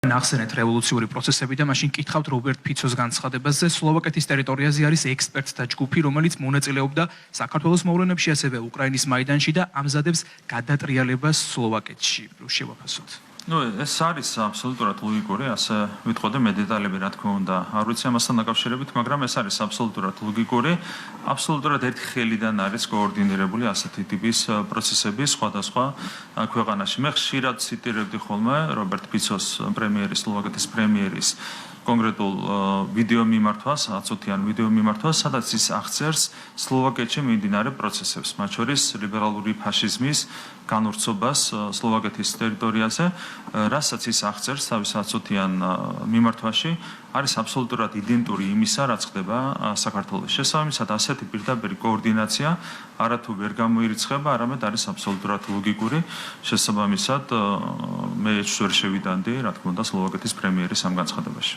ნახსენეთ რევოლუციური პროცესები და მაშინ კითხავთ რობერტ ფიცოს განცხადებაზე, სლოვაკეთის ტერიტორიაზე არის ექსპერტთა ჯგუფი, რომელიც მონაწილეობდა საქართველოს მოვლენებში, ასევე უკრაინის მაიდანში და ამზადებს გადატრიალებას სლოვაკეთში. შევაფასოთ. ეს არის აბსოლუტურად ლოგიკური, ასე ვიტყოდე მე დეტალები რა თქმა უნდა არ ვიცი ამასთან დაკავშირებით, მაგრამ ეს არის აბსოლუტურად ლოგიკური, აბსოლუტურად ერთი ხელიდან არის კოორდინირებული ასეთი ტიპის პროცესები სხვადასხვა ქვეყანაში. მე ხშირად ციტირებდი ხოლმე რობერტ ფიცოს პრემიერის, სლოვაკეთის პრემიერის კონკრეტულ ვიდეო მიმართვას, აწუთიან ვიდეო მიმართვას, სადაც ის აღწერს სლოვაკეთში მიმდინარე პროცესებს, მათ შორის ლიბერალური ფაშიზმის განვრცობას სლოვაკეთის ტერიტორიაზე, რასაც ის აღწერს თავის აწუთიან მიმართვაში, არის აბსოლუტურად იდენტური იმისა, რაც ხდება საქართველოს. შესაბამისად, ასეთი პირდაპირ კოორდინაცია არათუ ვერ გამოირიცხება, არამედ არის აბსოლუტურად ლოგიკური. შესაბამისად, მე ვერ შევიდანდი, რა თქმა უნდა, სლოვაკეთის პრემიერის ამ განცხადებაში.